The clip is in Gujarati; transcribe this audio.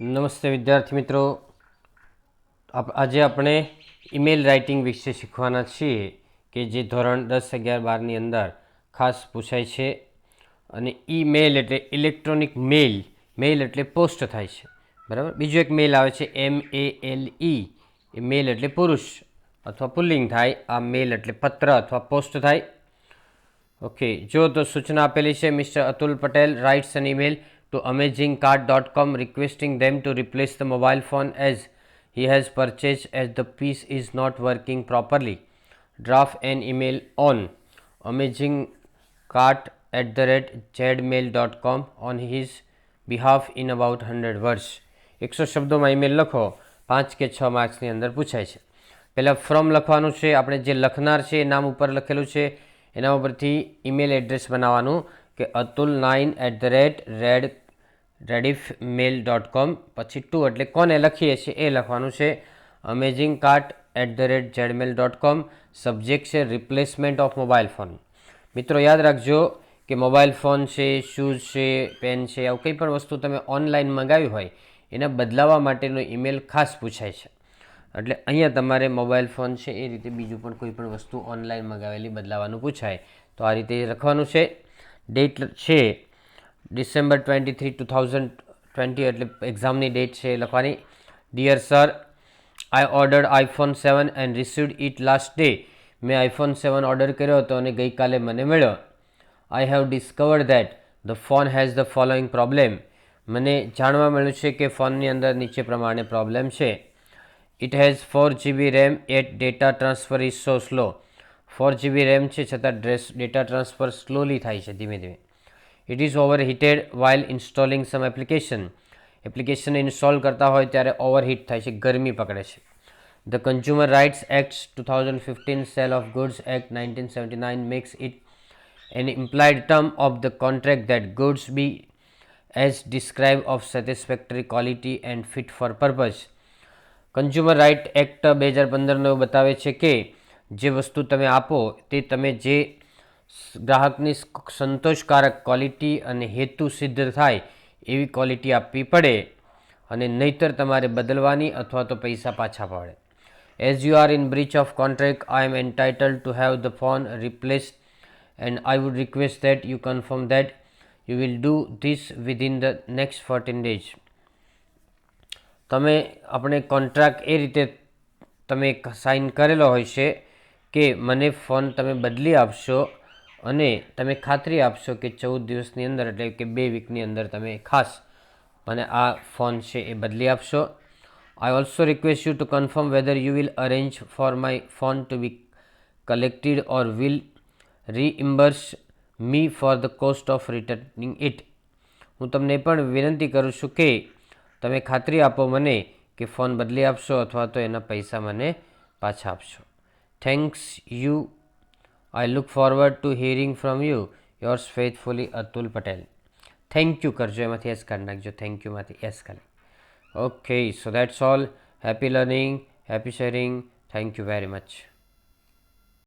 નમસ્તે વિદ્યાર્થી મિત્રો, આજે આપણે ઈમેલ રાઇટિંગ વિશે શીખવાના છીએ કે જે ધોરણ 10, 11, 12ની અંદર ખાસ પૂછાય છે. અને ઈમેલ એટલે ઇલેક્ટ્રોનિક મેલ, મેલ એટલે પોસ્ટ થાય છે, બરાબર. બીજો એક મેલ આવે છે MALE, એ મેલ એટલે પુરુષ અથવા પુલ્લિંગ થાય, આ મેલ એટલે પત્ર અથવા પોસ્ટ થાય. ઓકે, જો તો સૂચના આપેલી છે. Mister Atul Patel writes an email to amazingcart.com requesting them to replace the mobile phone as he has purchased as the piece is not working properly. Draft an email on amazingcart@gmail.com on his behalf in about 100 words. 100 શબ્દોમાં ઈમેલ લખો, 5 કે 6 માર્ક્સની અંદર પૂછાય છે. પહેલાં ફ્રોમ લખવાનું છે. આપણે જે લખનાર છે એ નામ ઉપર લખેલું છે, એના ઉપરથી ઈમેલ એડ્રેસ બનાવવાનું કે atul9@rediffmail.com, પછી ટુ એટલે કોને લખીએ છીએ એ લખવાનું છે. amazingcart@gmail.com. સબ્જેક્ટ છે રિપ્લેસમેન્ટ ઓફ મોબાઈલ ફોન. મિત્રો યાદ રાખજો કે મોબાઈલ ફોન છે, શૂઝ છે, પેન છે, આવું કંઈ પણ વસ્તુ તમે ઓનલાઈન મંગાવ્યું હોય એના બદલાવવા માટેનો ઈમેલ ખાસ પૂછાય છે. એટલે અહીંયા તમારે મોબાઈલ ફોન છે એ રીતે બીજું પણ કોઈ પણ વસ્તુ ઓનલાઈન મંગાવેલી બદલાવાનું પૂછાય તો આ રીતે લખવાનું છે. ડેટ છે ડિસેમ્બર 23, 2020, એટલે એક્ઝામની ડેટ છે લખવાની. Dear sir, I ordered iPhone 7 and received it last day. મેં iPhone 7 ઓર્ડર કર્યો હતો અને ગઈકાલે મને મળ્યો. I have discovered that the phone has the following problem. મને જાણવા મળ્યું છે કે ફોનની અંદર નીચે પ્રમાણે પ્રોબ્લેમ છે. It has 4GB RAM at data transfer is so slow. 4GB RAM છે છતાં ડેટા ટ્રાન્સફર સ્લોલી થાય છે, ધીમે ધીમે. It is overheated while installing some application. Application install કરતા હોય ત્યારે ઓવરહીટ થાય છે, ગરમી પકડે છે. The consumer rights act 2015, sale of goods act 1979 makes it an implied term of the contract that goods be as described of satisfactory quality and fit for purpose. Consumer right act 2015 બતાવે છે કે જે વસ્તુ તમે આપો તે તમે જે ગ્રાહકની સંતોષકારક ક્વોલિટી અને હેતુ સિદ્ધ થાય એવી ક્વોલિટી આપવી પડે, અને નહીતર તમારે બદલવાની અથવા તો પૈસા પાછા પડે. As you are in breach of contract, I am entitled to have the phone replaced and I would request that you confirm that you will do this within the next 14 days. તમે આપણે કોન્ટ્રાક્ટ એ રીતે તમે સાઇન કરેલો હોય છે કે મને ફોન તમે બદલી આપશો અને તમે ખાતરી આપશો કે 14 દિવસની અંદર, એટલે કે 2 વીકની અંદર તમે ખાસ મને આ ફોન છે એ બદલી આપશો. I also request you to confirm whether you will arrange for my phone to be collected or will reimburse me for the cost of returning it. હું તમને પણ વિનંતી કરું છું કે તમે ખાતરી આપો મને કે ફોન બદલી આપશો અથવા તો એના પૈસા મને પાછા આપશો. Thanks you. I look forward to hearing from you. Yours faithfully Atul Patel. Thank you કરજો, એમાંથી એસ કાઢી નાખજો. થેન્ક યુમાંથી એસ કાઢી. Okay, so that's all. Happy learning, happy sharing. Thank you very much.